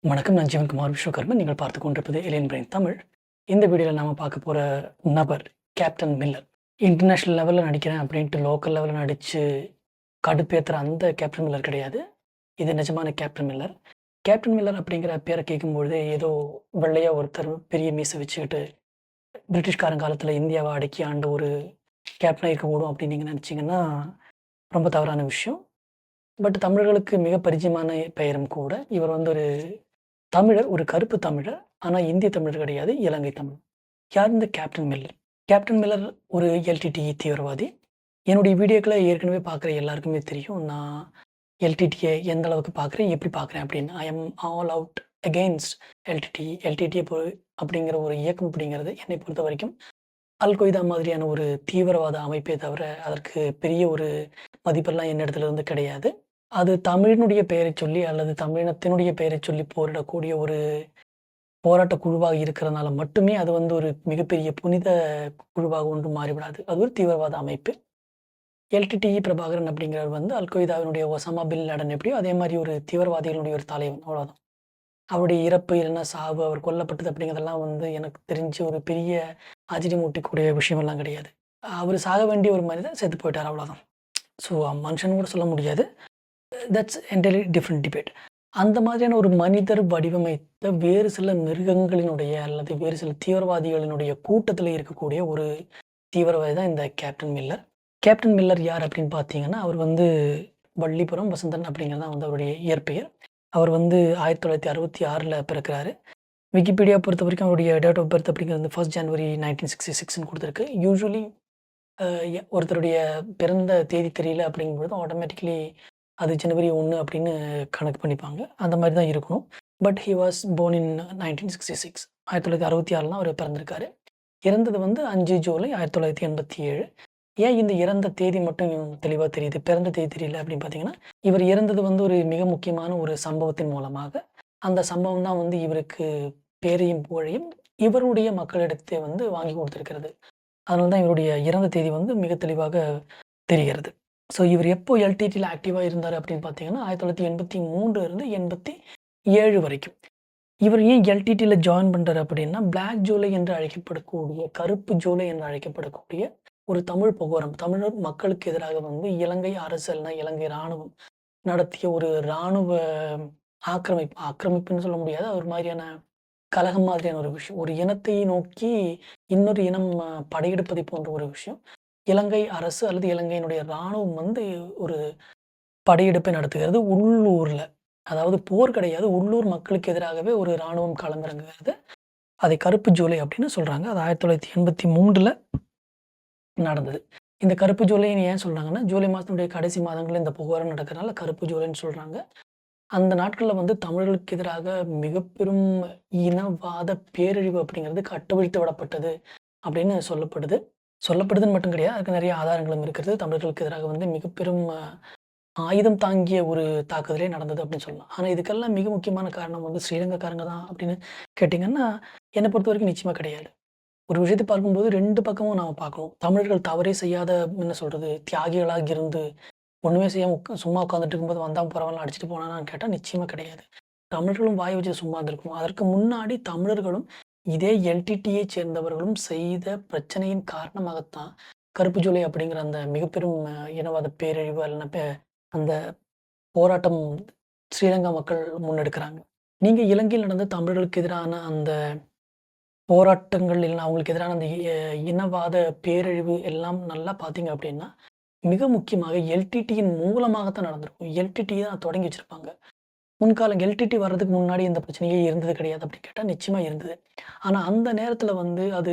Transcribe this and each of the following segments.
வணக்கம். நான் ஜீவன்குமார் விஸ்வகர்மன். நீங்கள் பார்த்துக் கொண்டிருப்பது ஏலியன் பிரெயின் தமிழ். இந்த வீடியோவில் நாம பார்க்க போற நபர் கேப்டன் மில்லர். இன்டர்நேஷனல் லெவல்ல நடிக்கிறேன் அப்படின்ட்டு லோக்கல் லெவல்ல நடிச்சு கடுப்பேத்துற அந்த கேப்டன் மில்லர் கிடையாது. இது நிஜமான கேப்டன் மில்லர். கேப்டன் மில்லர் அப்படிங்கிற பேரை கேட்கும்பொழுதே ஏதோ வெள்ளையா ஒருத்தர் பெரிய மீசை வச்சுக்கிட்டு பிரிட்டிஷ்காரன் காலத்துல இந்தியாவை அடக்கி ஆண்ட ஒரு கேப்டனா இருக்கக்கூடும் அப்படின்னு நீங்க நினைச்சீங்கன்னா ரொம்ப தவறான விஷயம். பட் தமிழர்களுக்கு மிக பரிச்சயமான பெயரும் கூட. இவர் வந்து ஒரு தமிழர், ஒரு கருப்பு தமிழர். ஆனா இந்திய தமிழர் கிடையாது. இலங்கை தமிழர். யார் இந்த கேப்டன் மில்லர்? கேப்டன் மில்லர் ஒரு எல்டிடிஇ தீவிரவாதி. என்னுடைய வீடியோக்கள ஏற்கனவே பார்க்குற எல்லாருக்குமே தெரியும். நான் எல்டிடிஇ எந்த அளவுக்கு பார்க்குறேன், எப்படி பார்க்குறேன் அப்படின்னு. I am all out against LTTE. LTTE அப்படிங்கிற ஒரு இயக்கம் அப்படிங்கிறது என்னை பொறுத்தவரைக்கும் அல் கொய்தா மாதிரியான ஒரு தீவிரவாத அமைப்பே தவிர, அதற்கு பெரிய ஒரு மதிப்பெல்லாம் என்னிடத்துல இருந்து கிடையாது. அது தமிழினுடைய பெயரைச் சொல்லி அல்லது தமிழினத்தினுடைய பெயரைச் சொல்லி போரிடக்கூடிய ஒரு போராட்ட குழுவாக இருக்கிறனால மட்டுமே அது வந்து ஒரு மிகப்பெரிய புனித குழுவாக ஒன்றும் மாறிவிடாது. அது ஒரு தீவிரவாத அமைப்பு. எல்டிடிஇ பிரபாகரன் அப்படிங்கிறவர் வந்து அல் கொய்தாவினுடைய ஒசாமா பின் லாடன் எப்படியோ அதே மாரி ஒரு தீவிரவாதிகளுடைய ஒரு தலைவன். அவ்வளோதான். அவருடைய இறப்பு, இல்லைன்னா சாவு, அவர் கொல்லப்பட்டது அப்படிங்கிறதெல்லாம் வந்து எனக்கு தெரிஞ்சு ஒரு பெரிய ஆச்சரியமூட்டக்கூடிய விஷயமெல்லாம் கிடையாது. அவரு சாக வேண்டிய ஒரு மனிதன் செத்து போயிட்டாரு அவ்வளோதான். ஸோ மனுஷன்னு கூட சொல்ல முடியாது. That's entirely different debate. அந்த மாதிரியான ஒரு மனிதர் வடிவமைத்த வேறு சில மிருகங்களினுடைய அல்லது வேறு சில தீவிரவாதிகளினுடைய கூட்டத்தில் இருக்கக்கூடிய ஒரு தீவிரவாதி தான் இந்த கேப்டன் மில்லர். கேப்டன் மில்லர் யார் அப்படின்னு பார்த்தீங்கன்னா, அவர் வந்து வள்ளிபுரம் வசந்தன் அப்படிங்கிறது தான் வந்து அவருடைய இயற்பெயர். அவர் வந்து 1966ல பிறக்கிறாரு. விக்கிபீடியா பொறுத்தவரைக்கும் அவருடைய டேட் ஆஃப் பர்த் அப்படிங்கிறது 1 ஜனவரி 1966ன்னு குடுத்துருக்கு. யூசுவலி ஒருத்தருடைய பிறந்த தேதி தெரியல அப்படிங்கும்பொழுது ஆட்டோமேட்டிக்கலி அது ஜனவரி 1 அப்படின்னு கணக்கு பண்ணிப்பாங்க. அந்த மாரி தான் இருக்கணும். பட் ஹி வாஸ் போர்ன் இன் 1966. 1966ல தான் அவரு பிறந்திருக்காரு. இறந்தது வந்து 5 ஜூலை 1987. ஏன் இந்த இறந்த தேதி மட்டும் தெளிவா தெரியுது, பிறந்த தேதி தெரியல அப்படின்னு பார்த்தீங்கன்னா, இவர் இறந்தது வந்து ஒரு மிக முக்கியமான ஒரு சம்பவத்தின் மூலமாக. அந்த சம்பவம் தான் வந்து இவருக்கு பேரையும், புகழையும் இவருடைய மக்களிடத்தே வந்து வாங்கி கொடுத்திருக்கிறது. அதனால தான் இவருடைய இறந்த தேதி வந்து மிக தெளிவாக தெரிகிறது. ஸோ இவர் எப்போ எல்டிடில ஆக்டிவா இருந்தாரு அப்படின்னு பார்த்தீங்கன்னா, 1983 இருந்து 87 வரைக்கும். இவர் ஏன் எல்டிடில ஜாயின் பண்றாரு அப்படின்னா, பிளாக் ஜூலை என்று அழைக்கப்படக்கூடிய, கருப்பு ஜூலை என்று அழைக்கப்படக்கூடிய ஒரு தமிழ் போராட்டம். தமிழர் மக்களுக்கு எதிராக வந்து இலங்கை அரசு இல்லைனா இலங்கை ராணுவம் நடத்திய ஒரு ராணுவ ஆக்கிரமிப்புன்னு சொல்ல முடியாது. ஒரு மாதிரியான கலகம் மாதிரியான ஒரு விஷயம். ஒரு இனத்தை நோக்கி இன்னொரு இனம் படையெடுப்பதை போன்ற ஒரு விஷயம். இலங்கை அரசு அல்லது இலங்கையினுடைய ராணுவம் வந்து ஒரு படையெடுப்பை நடத்துகிறது உள்ளூர்ல. அதாவது போர் கிடையாது. உள்ளூர் மக்களுக்கு எதிராகவே ஒரு ராணுவம் களமிறங்குகிறது. அதை கருப்பு ஜூலை அப்படின்னு சொல்றாங்க. அது 1983ல நடந்தது. இந்த கருப்பு ஜூலைன்னு ஏன் சொல்றாங்கன்னா, ஜூலை மாதத்தினுடைய கடைசி மாதங்கள்ல இந்த போராட்டம் நடக்கிறனால கருப்பு ஜூலைன்னு சொல்றாங்க. அந்த நாட்கள்ல வந்து தமிழர்களுக்கு எதிராக மிகப்பெரும் இனவாத பேரழிவு அப்படிங்கிறது கட்டவிழ்த்து விடப்பட்டது அப்படின்னு சொல்லப்படுது. சொல்லப்படுதுன்னு மட்டும் கிடையாது. அதுக்கு நிறைய ஆதாரங்களும் இருக்கிறது. தமிழர்களுக்கு எதிராக வந்து மிகப்பெரும் ஆயுதம் தாங்கிய ஒரு தாக்குதலே நடந்தது அப்படின்னு சொல்லலாம். ஆனா இதுக்கெல்லாம் மிக முக்கியமான காரணம் வந்து ஸ்ரீலங்காக்காரங்க தான் அப்படின்னு கேட்டீங்கன்னா, என்ன பொறுத்தவரைக்கும் நிச்சயமா கிடையாது. ஒரு விஷயத்தை பார்க்கும்போது 2 பக்கமும் நாம பார்க்கணும். தமிழர்கள் தவறே செய்யாத என்ன சொல்றது, தியாகிகளாக இருந்து ஒண்ணுமே செய்யாம சும்மா உட்கார்ந்துட்டு இருக்கும்போது வந்தவன் போறவன்லாம் அடிச்சுட்டு போனானான்னு கேட்டா நிச்சயமா கிடையாது. தமிழர்களும் வாய் வச்சு சும்மா இருந்திருக்கணும். அதற்கு முன்னாடி தமிழர்களும் இதே எல்டிடியை சேர்ந்தவர்களும் செய்த பிரச்சனையின் காரணமாகத்தான் கருப்பு ஜூலை அப்படிங்கிற அந்த மிகப்பெரும் இனவாத பேரழிவு அல்லனா அந்த போராட்டம் ஸ்ரீலங்கா மக்கள் முன்னெடுக்கிறாங்க. நீங்க இலங்கையில் நடந்த தமிழர்களுக்கு எதிரான அந்த போராட்டங்கள் இல்லைன்னா அவங்களுக்கு எதிரான அந்த இனவாத பேரழிவு எல்லாம் நல்லா பார்த்தீங்க அப்படின்னா, மிக முக்கியமாக எல்டிடியின் மூலமாகத்தான் நடந்திருக்கும். எல்டிடி தான் தொடங்கி வச்சிருப்பாங்க. முன்காலம் எல்டிடி வர்றதுக்கு முன்னாடி இந்த பிரச்சனையே இருந்தது கிடையாது அப்படின்னு கேட்டா நிச்சயமா இருந்தது. ஆனா அந்த நேரத்துல வந்து அது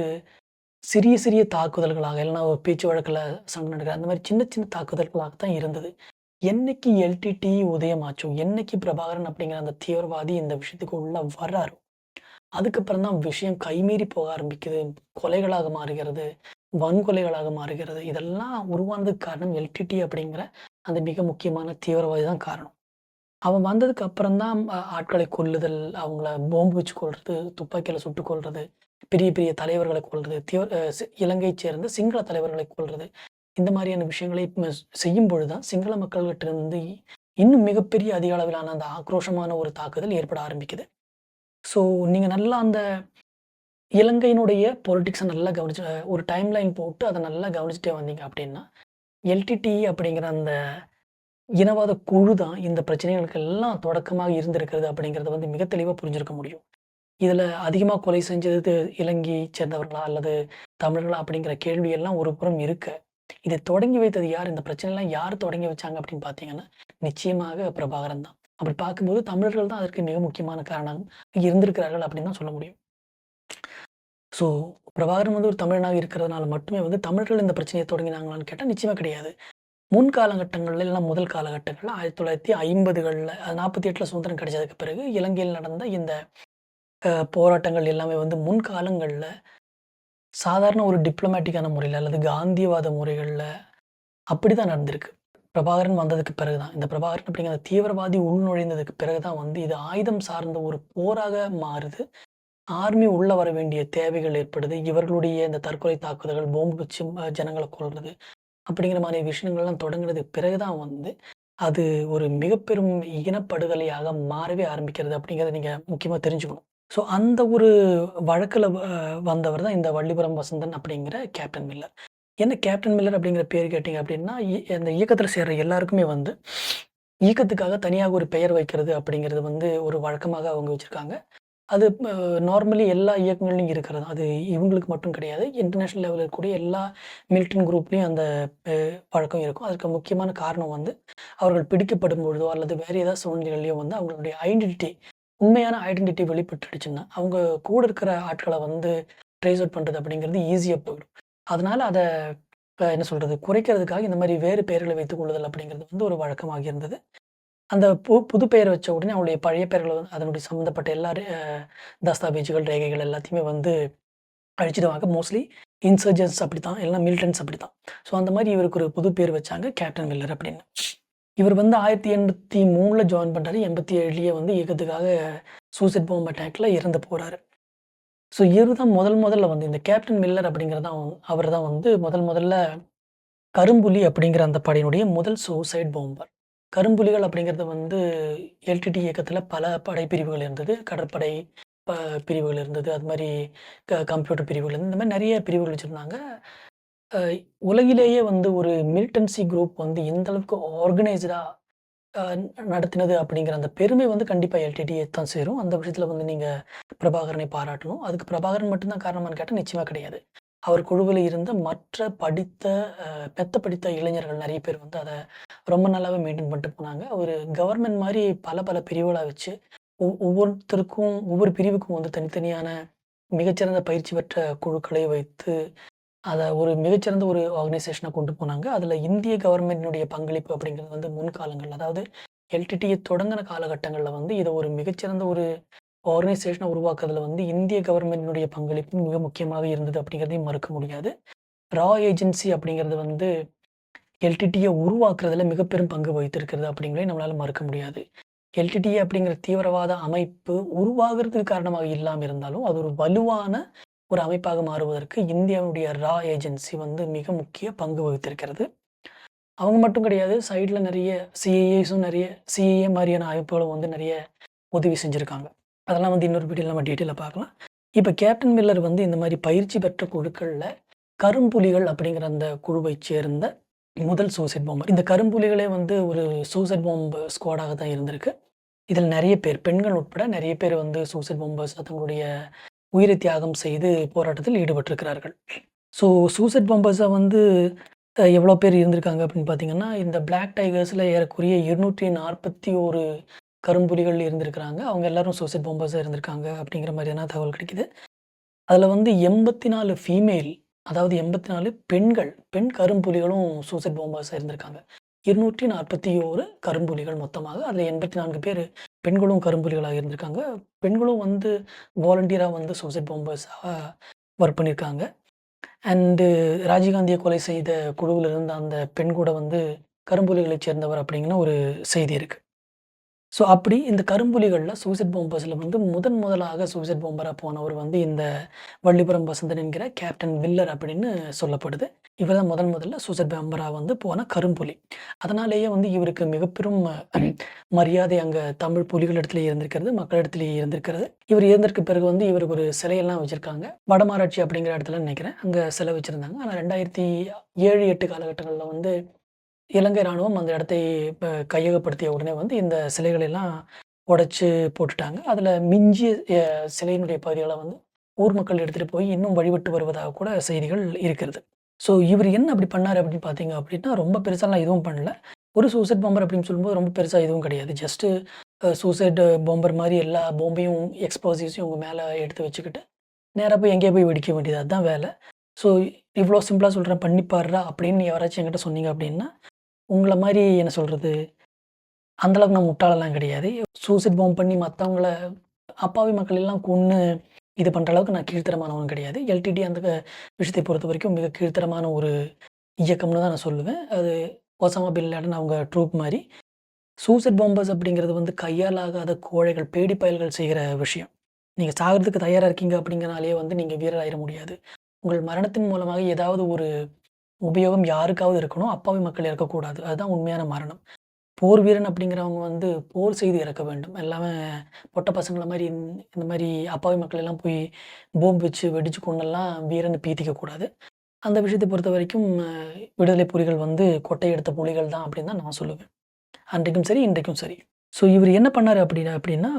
சிறிய சிறிய தாக்குதல்களாக இல்லைன்னா ஒரு பேச்சு வழக்குல சண்டை நடக்கிற அந்த மாதிரி சின்ன சின்ன தாக்குதல்களாக தான் இருந்தது. என்னைக்கு எல்டிடி உதயமாச்சோ, என்னைக்கு பிரபாகரன் அப்படிங்கிற அந்த தீவிரவாதி இந்த விஷயத்துக்கு உள்ள வர்றாரோ, அதுக்கப்புறம் தான் விஷயம் கைமீறி போக ஆரம்பிக்குது. கொலைகளாக மாறுகிறது, வன்கொலைகளாக மாறுகிறது. இதெல்லாம் உருவானதுக்கு காரணம் எல்டிடி அப்படிங்கிற அந்த மிக முக்கியமான தீவிரவாதி தான் காரணம். அவன் வந்ததுக்கு அப்புறம் தான் ஆட்களை கொல்லுதல், அவங்கள பாம்பு வச்சு கொல்றது, துப்பாக்கியால சுட்டுக் கொல்றது, பெரிய பெரிய தலைவர்கள கொல்றது, இலங்கையைச் சேர்ந்த சிங்கள தலைவர்களை கொல்றது. இந்த மாதிரியான விஷயங்களை செய்யும் பொழுது தான் சிங்கள மக்கள்கிட்ட இருந்து இன்னும் மிகப்பெரிய அதிக அளவிலான அந்த ஆக்ரோஷமான ஒரு தாக்குதல் ஏற்பட ஆரம்பிக்குது. ஸோ நீங்க நல்லா அந்த இலங்கையினுடைய பொலிட்டிக்ஸ நல்லா கவனிச்சு ஒரு டைம் லைன் போட்டு அத நல்லா கவனிச்சுட்டே வந்தீங்க அப்படின்னா, எல்டிடிஇ அப்படிங்கிற அந்த இனவாத குழு தான் இந்த பிரச்சனைகளுக்கு எல்லாம் தொடக்கமாக இருந்திருக்கிறது அப்படிங்கிறத வந்து மிக தெளிவா புரிஞ்சிருக்க முடியும். இதுல அதிகமா கொலை செஞ்சது இலங்கையைச் சேர்ந்தவர்களா அல்லது தமிழர்களா அப்படிங்கிற கேள்வி எல்லாம் ஒரு புறம் இருக்க, இதை தொடங்கி வைத்தது யார்? இந்த பிரச்சனைலாம் யார் தொடங்கி வச்சாங்க அப்படின்னு பார்த்தீங்கன்னா, நிச்சயமாக பிரபாகரன் தான். அப்படி பார்க்கும்போது தமிழர்கள் தான் அதற்கு மிக முக்கியமான காரணம் இருந்திருக்கிறார்கள் அப்படின்னு தான் சொல்ல முடியும். ஸோ பிரபாகரன் வந்து ஒரு தமிழனாக இருக்கிறதுனால மட்டுமே வந்து தமிழர்கள் இந்த பிரச்சனையை தொடங்கினாங்களான்னு கேட்டா நிச்சயமா கிடையாது. முன் காலகட்டங்கள்ல இல்ல முதல் காலகட்டங்கள்ல 1950கள்ல 48ல சுதந்திரம் கிடைச்சதுக்கு பிறகு இலங்கையில் நடந்த இந்த போராட்டங்கள் எல்லாமே வந்து முன்காலங்கள்ல சாதாரண ஒரு டிப்ளமேட்டிக்கான முறையில அல்லது காந்தியவாத முறைகள்ல அப்படிதான் நடந்திருக்கு. பிரபாகரன் வந்ததுக்கு பிறகு தான். இந்த பிரபாகரன் அப்படிங்கிற தீவிரவாதி உள்நுழைந்ததுக்கு பிறகு தான் வந்து இது ஆயுதம் சார்ந்த ஒரு போராக மாறுது. ஆர்மி உள்ள வர வேண்டிய தேவைகள் ஏற்படுது. இவர்களுடைய இந்த தற்கொலை தாக்குதல்கள், பாம்பு வச்சு ஜனங்கள கொல்றது அப்படிங்கிற மாரி விஷயங்கள்லாம் தொடங்குனதுக்கு பிறகு தான் வந்து, அது ஒரு மிகப்பெரும் இனப்படுகொலையாக மாறவே ஆரம்பிக்கிறது அப்படிங்கிறத நீங்க முக்கியமா தெரிஞ்சுக்கணும். ஸோ அந்த ஒரு வழக்குல வந்தவர் தான் இந்த வள்ளிபுரம் வசந்தன் அப்படிங்கிற கேப்டன் மில்லர். என்ன கேப்டன் மில்லர் அப்படிங்கிற பேர் கேட்டீங்க அப்படின்னா, அந்த இயக்கத்தில சேர்ற எல்லாருக்குமே வந்து, இயக்கத்துக்காக தனியாக ஒரு பெயர் வைக்கிறது அப்படிங்கிறது வந்து ஒரு வழக்கமாக அவங்க வச்சிருக்காங்க. அது நார்மலி எல்லா இயக்கங்கள்லயும் இருக்கிறது தான். அது இவங்களுக்கு மட்டும் கிடையாது. இன்டர்நேஷனல் லெவல்ல இருக்கக்கூடிய எல்லா மிலிட்டன்ட் குரூப்லயும் அந்த அ பழக்கம் இருக்கும். அதுக்கு முக்கியமான காரணம் வந்து, அவர்கள் பிடிக்கப்படும் பொழுதோ அல்லது வேறு ஏதாவது சூழ்நிலையிலயோ வந்து அவங்களுடைய ஐடென்டிட்டி உண்மையான ஐடென்டிட்டி வெளிப்பட்டுடுச்சுன்னா, அவங்க கூட இருக்கிற ஆட்கள வந்து ட்ரேஸ் அவுட் பண்றது அப்படிங்கிறது ஈஸியா போயிடும். அதனால அத என்ன சொல்றது? குறைக்கிறதுக்காக இந்த மாரி வேறு பெயர்களை வைத்துக் கொள்ளுதல் அப்படிங்கிறது வந்து ஒரு வழக்கமாக இருந்தது. அந்த புது பெயர் வச்ச உடனே அவங்களுடைய பழைய பெயர்கள வந்து அதனுடைய சம்மந்தப்பட்ட எல்லா தஸ்தாவேஜுகள், ரேகைகள் எல்லாத்தையுமே வந்து அழிச்சிடுவாங்க. மோஸ்ட்லி இன்சர்ஜென்ட்ஸ் அப்படித்தான். இல்லன்னா மிலிட்டன்ட்ஸ் அப்படித்தான். ஸோ அந்த மாரி இவருக்கு ஒரு புது பேர் வச்சாங்க. கேப்டன் மில்லர் அப்படின்னு. இவர் வந்து 1983ல ஜாயின் பண்றாரு. 87லயே வந்து இயக்கத்துக்காக சூசைட் பாம் அட்டாக்ல இறந்து போறாரு. ஸோ இவரு தான் முதல்ல வந்து இந்த கேப்டன் மில்லர் அப்படிங்கிறது தான் அவர் தான் வந்து முதல்ல கரும்புலி அப்படிங்கிற அந்த படையினுடைய முதல் சூசைட் பாம்பர். கரும்புலிகள் அப்படிங்கிறது வந்து எல்டிடி இயக்கத்தில பல படைப்பிரிவுகள் இருந்தது. கடற்படை ப பிரிவுகள் இருந்தது. அது மாரி கம்ப்யூட்டர் பிரிவுகள் இருந்தது. இந்த மாரி நெறைய பிரிவுகள் வச்சிருந்தாங்க. அ உலகிலேயே வந்து ஒரு மிலிட்டன்சி குரூப் வந்து எந்த அளவுக்கு ஆர்கனைஸ்டா அ நடத்தினது அப்படிங்கிற அந்த பெருமை வந்து கண்டிப்பா எல்டிடிய தான் சேரும். அந்த விஷயத்தில வந்து நீங்க பிரபாகரனை பாராட்டணும். அதுக்கு பிரபாகரன் மட்டும் தான் காரணமான்னு கேட்டா நிச்சயமா கிடையாது. அவர் குழுவில இருந்த மற்ற படித்த மெத்த படித்த இளைஞர்கள் நெறைய பேர் வந்து அத ரொம்ப நல்லாவே மெயின்டெயின் பண்ணிட்டு போனாங்க. ஒரு கவர்மெண்ட் மாரி பல பிரிவுகளா வச்சு, ஒவ்வொருத்தருக்கும் ஒவ்வொரு பிரிவுக்கும் வந்து தனித்தனியான மிகச்சிறந்த பயிற்சி பெற்ற குழுக்களை வைத்து, அத ஒரு மிகச்சிறந்த ஒரு ஆர்கனைசேஷனா கொண்டு போனாங்க. அதுல இந்திய கவர்மெண்ட்டினுடைய பங்களிப்பு அப்படிங்கிறது வந்து முன்காலங்கள்ல, அதாவது எல்டிடிஇ தொடங்குன காலகட்டங்கள்ல வந்து இத ஒரு மிகச்சிறந்த ஒரு ஆர்கனைசேஷனா உருவாக்குறதுல வந்து இந்திய கவர்மெண்ட்டினுடைய பங்களிப்பு மிக முக்கியமாக இருந்தது அப்படிங்கிறதையும் மறுக்க முடியாது. ரா ஏஜென்சி அப்படிங்கிறது வந்து எல்டிடிய உருவாக்குறதுல மிக பெரும் பங்கு வகித்திருக்கிறது அப்படிங்கிறதையும் நம்மளால மறுக்க முடியாது. எல்டிடிஇ அப்படிங்கிற தீவிரவாத அமைப்பு உருவாகுறதுக்கு காரணமாக இல்லாம இருந்தாலும், அது ஒரு வலுவான ஒரு அமைப்பாக மாறுவதற்கு இந்தியாவுடைய ரா ஏஜென்சி வந்து மிக முக்கிய பங்கு வகித்திருக்கிறது. அவங்க மட்டும் கிடையாது. சைட்ல நெறைய சிஐஏஸும் நெறைய சிஐஏ மாரியான அமைப்புகளும் வந்து நெறைய உதவி செஞ்சிருக்காங்க. அதெல்லாம் வந்து இன்னொரு வீடியோல நம்ம டீட்டெயிலா பார்க்கலாம். இப்ப கேப்டன் மில்லர் வந்து இந்த மாரி பயிற்சி பெற்ற குழுக்கள்ல கரும்புலிகள் அப்படிங்கிற அந்த குழுவைச் சேர்ந்த முதல் சூசைட் பாம்பர். இந்த கரும்புலிகளே வந்து ஒரு சூசைட் பாம்ப் ஸ்குவாடாக தான் இருந்திருக்கு. இதில நெறைய பேர், பெண்கள் உட்பட நெறைய பேர் வந்து சூசைட் பாம்பர்ஸ் தங்களுடைய உயிரை தியாகம் செய்து போராட்டத்தில் ஈடுபட்டிருக்கிறார்கள். ஸோ சூசைட் பாம்பர்ஸா வந்து எவ்வளோ பேர் இருந்திருக்காங்க அப்படின்னு பார்த்தீங்கன்னா, இந்த பிளாக் டைகர்ஸ்ல ஏறக்குறைய 241 கரும்புலிகள் இருந்திருக்கிறாங்க. அவங்க எல்லாரும் சூசைட் பாம்பர்ஸா இருந்திருக்காங்க அப்படிங்கிற மாதிரியான தகவல் கிடைக்குது. அதில வந்து 84 ஃபீமேல், அதாவது 84 பெண்கள், பெண் கரும்புலிகளும் சூசைட் பாம்பர்ஸா இருந்திருக்காங்க. 241 கரும்புலிகள் மொத்தமாக. அதில 84 பேரு பெண்களும் கரும்புலிகளா இருந்திருக்காங்க. பெண்களும் வந்து வாலண்டியரா வந்து சூசைட் பாம்பர்ஸா ஒர்க் பண்ணியிருக்காங்க. அண்டு ராஜீவ்காந்திய கொலை செய்த குழுவில இருந்த அந்த பெண் கூட வந்து கரும்புலிகளைச் சேர்ந்தவர் அப்படிங்கிற ஒரு செய்தி இருக்கு. ஸோ அப்படி இந்த கரும்புலிகள்ல சூசைட் பாம்பர்ஸ்ல வந்து முதலாக சூசைட் பாம்பரா போனவர் வந்து இந்த வள்ளிபுரம் வசந்தன் என்கிற கேப்டன் மில்லர் அப்படின்னு சொல்லப்படுது. இவர் தான் முதல்ல சூசைட் பாம்பரா வந்து போன கரும்புலி. அதனாலேயே வந்து இவருக்கு மிகப்பெரும் மரியாதை அங்க தமிழ் புலிகளிடத்திலேயே இருந்திருக்கிறது, மக்களிடத்திலேயே இருந்திருக்கிறது. இவர் இறந்ததற்கு பிறகு வந்து இவருக்கு ஒரு சிலையெல்லாம் வச்சிருக்காங்க. வடமராட்சி அப்படிங்கிற இடத்துல நினைக்கிறேன். அங்க சிலை வச்சிருந்தாங்க. ஆனா 2007, 8 காலகட்டங்கள்ல வந்து இலங்கை ராணுவம் அந்த இடத்தை கையகப்படுத்திய உடனே வந்து இந்த சிலைகளை எல்லாம் உடைச்சு போட்டுட்டாங்க. அதில மிஞ்சிய சிலையினுடைய பகுதிகள வந்து ஊர் மக்கள் எடுத்துட்டு போய் இன்னும் வழிபட்டு வருவதாக கூட செய்திகள் இருக்கிறது. ஸோ இவரு என்ன அப்படி பண்ணாரு அப்படின்னு பார்த்தீங்க அப்படின்னா, ரொம்ப பெருசாலாம் எதுவும் பண்ணல. ஒரு சூசைட் பாம்பர் அப்படின்னு சொல்லும்போது ரொம்ப பெருசா எதுவும் கிடையாது. ஜஸ்ட்டு சூசைட் பாம்பர் மாரி எல்லா பாம்பையும் எக்ஸ்ப்ளோசிவ்ஸையும் உங்க மேல எடுத்து வச்சுக்கிட்டு, நேரா போய் எங்கேயோ போய் வெடிக்க வேண்டியது அதான் வேல. ஸோ இவ்வளோ சிம்பிளா சொல்றேன் பண்ணி பாருடா அப்படின்னு யாராச்சும் என்கிட்ட சொன்னீங்க அப்படின்னா உங்கள மாரி என்ன சொல்றது? அந்த அளவுக்கு நான் முட்டாளெல்லாம் கிடையாது. சூசைட் பாம்ப் பண்ணி மத்தவங்கள அப்பாவி மக்கள் எல்லாம் கொன்னு இது பண்ற அளவுக்கு நான் கீழ்த்தரமானவன் கிடையாது. எல்டிடி அந்த விஷயத்தை பொறுத்தவரைக்கும் மிக கீழ்த்தரமான ஒரு இயக்கம்னு தான் நான் சொல்லுவேன். அது ஒசாமா பின் லேடன் அவங்க ட்ரூப் மாரி. சூசைட் பாம்பர்ஸ் அப்படிங்கிறது வந்து கையால் ஆகாத கோழைகள், பேடி பயல்கள் செய்கிற விஷயம். நீங்க சாகறதுக்கு தயாரா இருக்கீங்க அப்படிங்கிறனாலேயே வந்து நீங்க வீரர் ஆயிற முடியாது. உங்கள் மரணத்தின் மூலமாக ஏதாவது ஒரு உபயோகம் யாருக்காவது இருக்கணும். அப்பாவி மக்கள் இறக்கக்கூடாது. அதுதான் உண்மையான மரணம். போர் வீரன் அப்படிங்கிறவங்க வந்து போர் செய்து இறக்க வேண்டும். எல்லாமே பொட்ட பசங்கள மாரி இந்த மாரி அப்பாவி மக்கள் எல்லாம் போய் பாம்பு வச்சு வெடிச்சு கொன்னெல்லாம் வீரன்னு பீத்திக்கக்கூடாது. அந்த விஷயத்த பொறுத்தவரைக்கும் விடுதலை புலிகள் வந்து கொட்டை எடுத்த புலிகள் தான் அப்படின்னு தான் நான் சொல்லுவேன். அன்றைக்கும் சரி, இன்றைக்கும் சரி. ஸோ இவரு என்ன பண்ணாரு அப்படின்னா,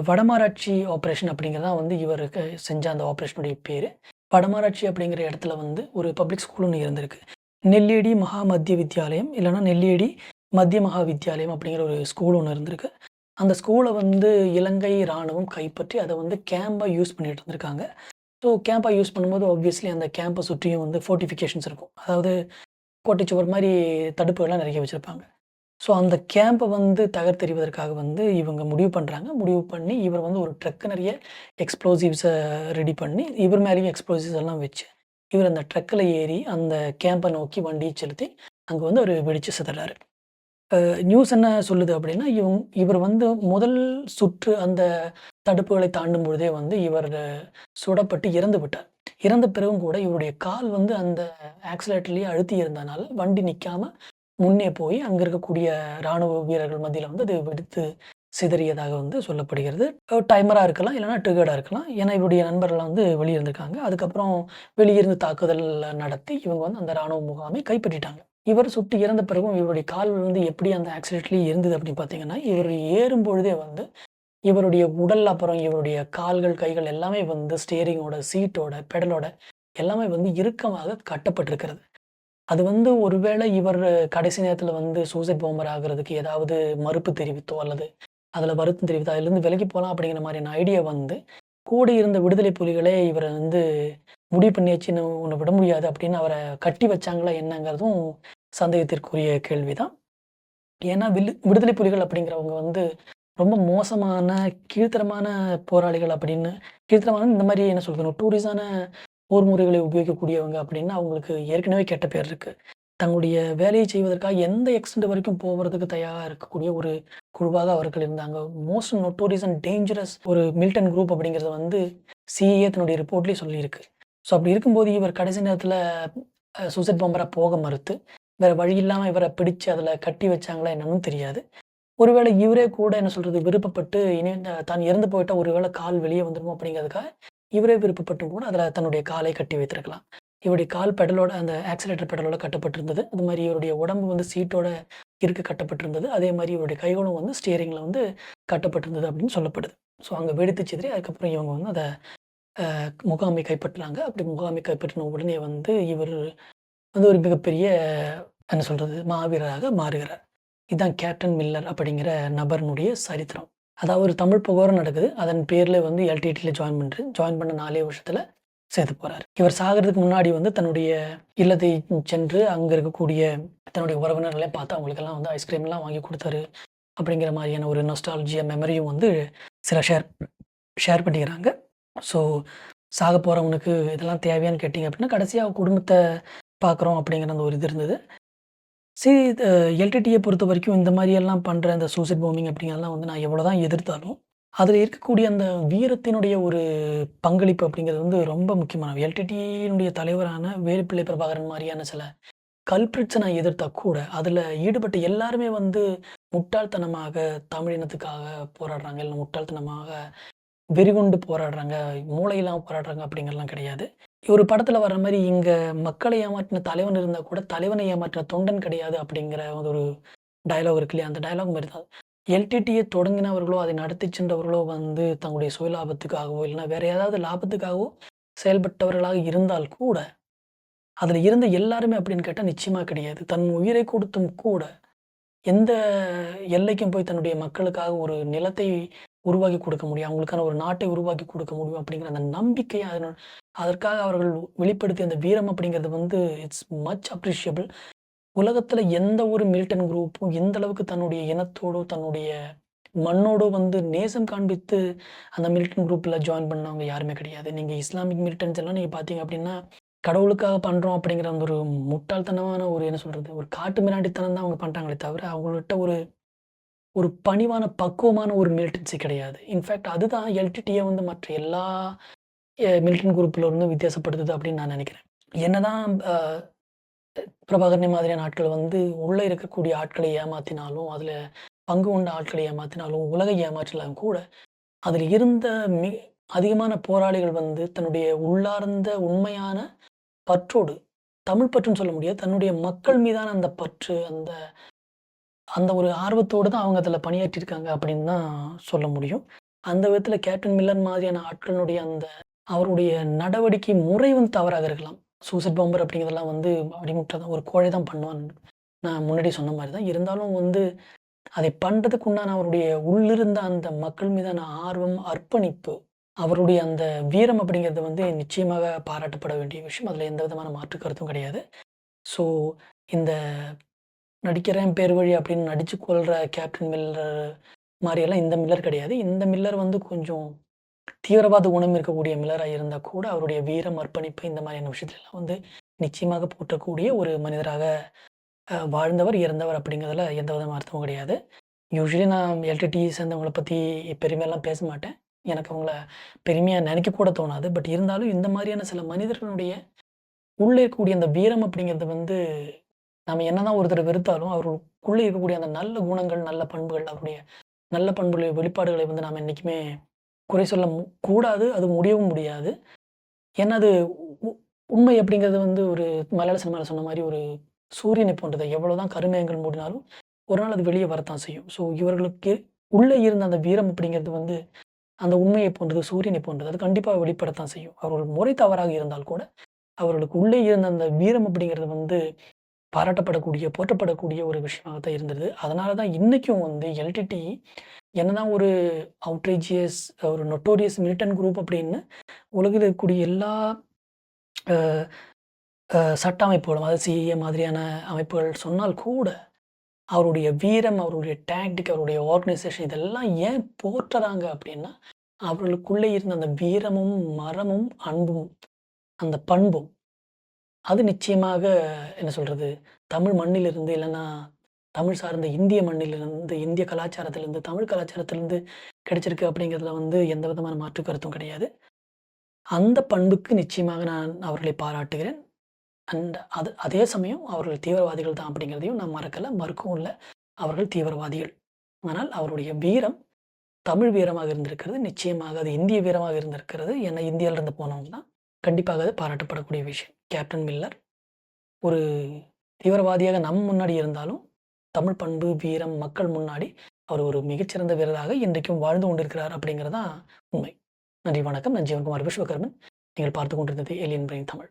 வடமராட்சி ஆப்பரேஷன் அப்படிங்கிறது தான் வந்து இவருக்கு செஞ்ச அந்த ஆப்பரேஷனுடைய பேரு. வடமராட்சி அப்படிங்கிற இடத்துல வந்து ஒரு பப்ளிக் ஸ்கூல் ஒண்ணு இருந்திருக்கு. நெல்லியடி மகா மத்திய வித்யாலயம் இல்லன்னா நெல்லியடி மத்திய மகா வித்யாலயம் அப்படிங்கிற ஒரு ஸ்கூல் ஒண்ணு இருந்திருக்கு. அந்த ஸ்கூல வந்து இலங்கை ராணுவம் கைப்பற்றி அத வந்து கேம்பா யூஸ் பண்ணிட்டு இருந்திருக்காங்க. ஸோ கேம்பா யூஸ் பண்ணும்போது ஆப்வியஸ்லி அந்த கேம்ப சுற்றியும் வந்து ஃபோர்ட்டிஃபிகேஷன்ஸ் இருக்கும். அதாவது கோட்டை சுவர் மாரி தடுப்புகள்லாம் நெறைய வச்சிருப்பாங்க. ஸோ அந்த கேம்ப வந்து தகர்த்தெறிவதற்காக வந்து இவங்க முடிவு பண்றாங்க. முடிவு பண்ணி இவர் வந்து ஒரு ட்ரக் நெறைய எக்ஸ்ப்ளோசிவ்ஸ ரெடி பண்ணி, இவர் மேலேயும் எக்ஸ்ப்ளோசிவ்ஸ் எல்லாம் வச்சு, இவர் அந்த ட்ரக்ல ஏறி அந்த கேம்ப நோக்கி வண்டிய செலுத்தி, அங்க வந்து அவரு வெடிச்சு சிதறாரு. நியூஸ் என்ன சொல்லுது அப்படின்னா, இவர் வந்து முதல் சுற்று அந்த தடுப்புகளை தாண்டும் பொழுதே வந்து இவர் சுடப்பட்டு இறந்து விட்டார். இறந்த பிறகும் கூட இவருடைய கால் வந்து அந்த ஆக்ஸிலேட்டர்லயே அழுத்தி இருந்தனால, வண்டி நிக்காம முன்னே போய் அங்க இருக்கக்கூடிய ராணுவ வீரர்கள் மத்தியில வந்து அது வெடித்து சிதறியதாக வந்து சொல்லப்படுகிறது. டைமரா இருக்கலாம், இல்லன்னா ட்ரிகர்டா இருக்கலாம். ஏன்னா இவருடைய நண்பர்கள்லாம் வந்து வெளிய இருந்திருக்காங்க. அதுக்கப்புறம் வெளியிருந்து தாக்குதல் நடத்தி இவங்க வந்து அந்த ராணுவ முகாமை கைப்பற்றிட்டாங்க. இவர் சுட்டு இறந்த பிறகும் இவருடைய கால் வந்து எப்படி அந்த ஆக்சிடென்ட்லயே இருந்தது அப்படின்னு பார்த்தீங்கன்னா, இவர் ஏறும்பொழுதே வந்து இவருடைய உடல், அப்புறம் இவருடைய கால்கள், கைகள் எல்லாமே வந்து ஸ்டியரிங்கோட, சீட்டோட, பெடலோட எல்லாமே வந்து இறுக்கமாக கட்டப்பட்டிருக்கிறது. அது வந்து ஒருவேளை இவர் கடைசி நேரத்தில வந்து சூசைட் பாம்பர் ஆகுறதுக்கு ஏதாவது மறுப்பு தெரிவித்தோ, அல்லது அதில வருத்தம் தெரிவித்தோ, அதிலிருந்து விலகி போலாம் அப்படிங்கிற மாரியான ஐடியா வந்து, கூட இருந்த விடுதலை புலிகளே இவர வந்து முடிவு பண்ணியாச்சு, உன்ன விட முடியாது அப்படின்னு அவர கட்டி வச்சாங்களா என்னங்கிறதும் சந்தேகத்திற்குரிய கேள்விதான். ஏன்னா விடுதலை புலிகள் அப்படிங்கிறவங்க வந்து ரொம்ப மோசமான, கீழ்த்தரமான போராளிகள் அப்படின்னு கீழ்த்தரமான இந்த மாரி என்ன சொல்றது, நொட்டோரியஸான போர் முறைகளை உபயோகிக்கக்கூடியவங்க அப்படின்னு அவங்களுக்கு ஏற்கனவே கெட்ட பேர் இருக்கு. தங்களுடைய வேலையை செய்வதற்காக எந்த எக்ஸ்டெண்ட் வரைக்கும் போவதற்கு தயாரா இருக்கக்கூடிய ஒரு குழுவாக அவர்கள் இருந்தாங்க. மோஸ்ட் நோட்டோரியஸ் அண்ட் டேஞ்சரஸ் ஒரு மிலிட்டன்ட் குரூப் அப்படிங்கிறத வந்து சிஏஏ தன்னுடைய ரிப்போர்ட்லயே சொல்லியிருக்கு. ஸோ அப்படி இருக்கும்போது இவர் கடைசி நேரத்தில சூசைட் பாம்பரா போக மறுத்து, வேற வழி இல்லாம இவர பிடிச்சு அதில கட்டி வச்சாங்களா என்னன்னும் தெரியாது. ஒருவேளை இவரே கூட என்ன சொல்றது விருப்பப்பட்டு இனி தான் இறந்து போயிட்டா ஒருவேளை கால் வெளியே வந்துருமோ அப்படிங்கிறதுக்காக, இவரே விருப்பப்பட்டும் கூட அதில தன்னுடைய காலை கட்டி வைத்திருக்கலாம். இவருடைய கால் பெடலோட அந்த ஆக்ஸிலரேட்டர் பெடலோட கட்டப்பட்டிருந்தது. அது மாரி இவருடைய உடம்பு வந்து சீட்டோட இருக்க கட்டப்பட்டிருந்தது. அதே மாரி இவருடைய கைகளும் வந்து ஸ்டியரிங்ல வந்து கட்டப்பட்டிருந்தது அப்படின்னு சொல்லப்படுது. ஸோ அங்க வெடித்து சிதறி அதுக்கப்புறம் இவங்க வந்து அத முகாமை கைப்பற்றினாங்க. அப்படி முகாமை கைப்பற்றின உடனே வந்து இவர் வந்து ஒரு மிகப்பெரிய என்ன சொல்றது மாவீரராக மாறுகிறார். இதான் கேப்டன் மில்லர் அப்படிங்கிற நபரினுடைய சரித்திரம். அதாவது ஒரு தமிழ் புகாரும் நடக்குது. அதன் பேர்ல வந்து எல்டிடில ஜாயின் பண்ண 4 வருஷத்துல செத்து போறாரு. இவர் சாகறதுக்கு முன்னாடி வந்து தன்னுடைய இல்லத்தை சென்று அங்க இருக்கக்கூடிய தன்னுடைய உறவினர்கள பார்த்து அவங்களுக்கெல்லாம் வந்து ஐஸ்கிரீம்லாம் வாங்கி குடுத்தாரு. அப்படிங்கிற மாரியான ஒரு நொஸ்டால்ஜியா மெமரியும் வந்து சில ஷேர் ஷேர் பண்ணிக்கிறாங்க. ஸோ சாக போறவனுக்கு இதெல்லாம் தேவையான்னு கேட்டீங்க அப்படின்னா, கடைசியா குடும்பத்த பார்க்குறோம் அப்படிங்கிற அந்த ஒரு இது இருந்தது. சரி, எல்டிடியை பொறுத்த வரைக்கும் இந்த மாதிரியெல்லாம் பண்ணுற இந்த சூசைட் பாம்பிங் அப்படிங்கிறதெல்லாம் வந்து நான் எவ்வளோ தான் எதிர்த்தாலும், அதில் இருக்கக்கூடிய அந்த வீரத்தினுடைய ஒரு பங்களிப்பு அப்படிங்கிறது வந்து ரொம்ப முக்கியமானது. எல்டிடியினுடைய தலைவரான வேலுப்பிள்ளை பிரபாகரன் மாதிரியான சில கல்பிரிட்ஸை நான் எதிர்த்தா கூட, அதில் ஈடுபட்ட எல்லாருமே வந்து முட்டாள்தனமாக தமிழ் இனத்துக்காக போராடுறாங்க, இல்லை முட்டாள்தனமாக வெறிகொண்டு போராடுறாங்க, மூளை இல்லாம போராடுறாங்க அப்படிங்கிறலாம் கிடையாது. ஒரு படத்துல வர்ற மாரி, இங்க மக்களை ஏமாற்றின தலைவன் இருந்தா கூட, தலைவனை ஏமாற்றின தொண்டன் கிடையாது அப்படிங்கிற ஒரு டயலாக் இருக்கு இல்லையா? அந்த டயலாக் மாரி தான். எல்டிடியை தொடங்கினவர்களோ, அதை நடத்திச் சென்றவர்களோ வந்து தங்களுடைய சுயலாபத்துக்காகவோ, இல்லைனா வேற ஏதாவது லாபத்துக்காகவோ செயல்பட்டவர்களாக இருந்தால் கூட, அதுல இருந்த எல்லாருமே அப்படின்னு கேட்டா நிச்சயமா கிடையாது. தன் உயிரை கொடுத்தும் கூட, எந்த எல்லைக்கும் போய் தன்னுடைய மக்களுக்காக ஒரு நிலத்தை உருவாக்கி கொடுக்க முடியும். அவங்களுக்கான ஒரு நாட்டை உருவாக்கி கொடுக்க முடியும் அப்படிங்கிற அந்த நம்பிக்கை, அதற்காக அவர்கள் வெளிப்படுத்திய அந்த வீரம் அப்படிங்கிறது வந்து இட்ஸ் மச் அப்ரிஷியபிள். உலகத்துல எந்த ஒரு மிலிட்டன்ட் குரூப்பும் இந்த அளவுக்கு தன்னுடைய இனத்தோடோ, தன்னுடைய மண்ணோடோ வந்து நேசம் காண்பித்து அந்த மிலிட்டன்ட் குரூப்ல ஜாயின் பண்ணவங்க யாருமே கிடையாது. நீங்க இஸ்லாமிக் மிலிட்டன்ட்ஸ் எல்லாம் நீங்க பார்த்தீங்க அப்படின்னா, கடவுளுக்காக பண்றோம் அப்படிங்கிற அந்த ஒரு முட்டாள்தனமான ஒரு என்ன சொல்றது? ஒரு காட்டு மிராண்டித்தனம் தான் அவங்க பண்றாங்களே தவிர, அவங்கள்ட்ட ஒரு ஒரு பணிவான, பக்குவமான ஒரு மிலிட்டன்சி கிடையாது. இன்ஃபாக்ட் அதுதான் எல்டிடிய வந்து மற்ற எல்லா மிலிட்டன்ட் குரூப்ல இருந்தும் வித்தியாசப்படுத்துது அப்படின்னு நான் நினைக்கிறேன். என்னதான் பிரபாகரனை மாதிரியான ஆட்கள் வந்து உள்ள இருக்கக்கூடிய ஆட்களை ஏமாத்தினாலும், அதுல பங்கு கொண்ட ஆட்களை ஏமாத்தினாலும், உலகை ஏமாற்றினாலும் கூட, அதில் இருந்த அதிகமான போராளிகள் வந்து தன்னுடைய உள்ளார்ந்த உண்மையான பற்றோடு, தமிழ் பற்றுன்னு சொல்ல முடியாது. தன்னுடைய மக்கள் மீதான அந்த பற்று, அந்த அந்த ஒரு ஆர்வத்தோடு தான் அவங்க அதில பணியாற்றியிருக்காங்க அப்படின்னு தான் சொல்ல முடியும். அந்த விதத்தில கேப்டன் மில்லர் மாதிரியான ஆட்களினுடைய அந்த அவருடைய நடவடிக்கை முறை வந்து தவறாக இருக்கலாம். சூசைட் பாம்பர் அப்படிங்கிறதெல்லாம் வந்து அடிமுட்டா தான் ஒரு கோழை தான் பண்ணுவான். நான் முன்னாடி சொன்ன மாரி தான். இருந்தாலும் வந்து அதை பண்றதுக்கு உண்டான அவருடைய உள்ளிருந்த அந்த மக்கள் மீதான ஆர்வம், அர்ப்பணிப்பு, அவருடைய அந்த வீரம் அப்படிங்கிறது வந்து நிச்சயமாக பாராட்டப்பட வேண்டிய விஷயம். அதில எந்த விதமான மாற்று கருத்தும் கிடையாது. ஸோ இந்த நடிக்கிறேன் பேர் வழி அப்படின்னு நடிச்சு கொள்ற கேப்டன் மில்லர் மாரியெல்லாம் இந்த மில்லர் கிடையாது. இந்த மில்லர் வந்து கொஞ்சம் தீவிரவாத குணம் இருக்கக்கூடிய மில்லரா இருந்தா கூட, அவருடைய வீரம், அர்ப்பணிப்பு இந்த மாதிரியான விஷயத்துலலாம் வந்து நிச்சயமாக போற்றக்கூடிய ஒரு மனிதராக வாழ்ந்தவர், இறந்தவர் அப்படிங்கிறதுல எந்த விதமான அர்த்தமும் கிடையாது. யூசுவலி நான் எல்டிடி சேர்ந்தவங்கள பத்தி பெருமையாலாம் பேச மாட்டேன். எனக்கு அவங்கள பெருமையா நினைக்க கூட தோணாது. பட் இருந்தாலும் இந்த மாதிரியான சில மனிதர்களுடைய உள்ளே இருக்கக்கூடிய அந்த வீரம் அப்படிங்கிறது வந்து நம்ம என்னதான் ஒருத்தர வெறுத்தாலும், அவருக்குள்ளே இருக்கக்கூடிய அந்த நல்ல குணங்கள், நல்ல பண்புகள், அவருடைய நல்ல பண்புகளை வெளிப்பாடுகளை வந்து நாம என்னைக்குமே குறை சொல்ல கூடாது. அது முடியவும் முடியாது. ஏன்னா அது உ உண்மை அப்படிங்கிறது வந்து ஒரு மலையாள சினிமால சொன்ன மாரி ஒரு சூரியனை போன்றது. எவ்வளோதான் கருமேகங்கள் மூடினாலும், ஒரு நாள் அது வெளிய வரத்தான் செய்யும். ஸோ இவர்களுக்கு உள்ளே இருந்த அந்த வீரம் அப்படிங்கிறது வந்து, அந்த உண்மையை போன்றது, சூரியனை போன்றது. அது கண்டிப்பா வெளிப்படத்தான் செய்யும். அவர்கள் முறை தவறாக இருந்தால் கூட, அவர்களுக்கு உள்ளே இருந்த அந்த வீரம் அப்படிங்கிறது வந்து பாராட்டப்படக்கூடிய, போற்றப்படக்கூடிய ஒரு விஷயமாக தான் இருந்தது. அதனால தான் இன்னைக்கும் வந்து எல்டிடி என்னதான் ஒரு அவுட்ரேஜியஸ், ஒரு நொட்டோரியஸ் மிலிட்டன்ட் குரூப் அப்படின்னு உலகில் இருக்கக்கூடிய எல்லா அ சட்ட அமைப்புகளும், அதாவது சிஏஏ மாதிரியான அமைப்புகள் சொன்னால் கூட, அவருடைய வீரம், அவருடைய டாக்டிக், அவருடைய ஆர்கனைசேஷன் இதெல்லாம் ஏன் போற்றுறாங்க அப்படின்னா, அவர்களுக்குள்ளே இருந்த அந்த வீரமும், மறமும், அன்பும், அந்த பண்பும் அது நிச்சயமாக என்ன சொல்றது, தமிழ் மண்ணிலிருந்து இல்லன்னா, தமிழ் சார்ந்த இந்திய மண்ணிலிருந்து, இந்திய கலாச்சாரத்திலிருந்து, தமிழ் கலாச்சாரத்திலிருந்து கிடைச்சிருக்கு அப்படிங்கிறதுல வந்து எந்த விதமான மாற்று கருத்தும் கிடையாது. அந்த பண்புக்கு நிச்சயமாக நான் அவர்களை பாராட்டுகிறேன். அண்ட் அதே சமயம் அவர்கள் தீவிரவாதிகள் தான் அப்படிங்கிறதையும் நான் மறக்கல, மறுக்கவும் இல்ல. அவர்கள் தீவிரவாதிகள். ஆனால் அவருடைய வீரம், தமிழ் வீரமாக இருந்திருக்கிறது. நிச்சயமாக அது இந்திய வீரமாக இருந்திருக்கிறது. ஏன்னா இந்தியாவிலிருந்து போனவங்க தான். கண்டிப்பாக அது பாராட்டப்படக்கூடிய விஷயம். கேப்டன் மில்லர் ஒரு தீவிரவாதியாக நம் முன்னாடி இருந்தாலும், தமிழ் பண்பு, வீரம், மக்கள் முன்னாடி அவர் ஒரு மிகச்சிறந்த வீரராக இன்றைக்கும் வாழ்ந்து கொண்டிருக்கிறார் அப்படிங்கிறது தான் உண்மை. நன்றி, வணக்கம். நான் ஜீவன்குமார் விஸ்வகர்மன். நீங்கள் பார்த்துக் கொண்டிருந்தது ஏலியன் பிரெயின் தமிழ்.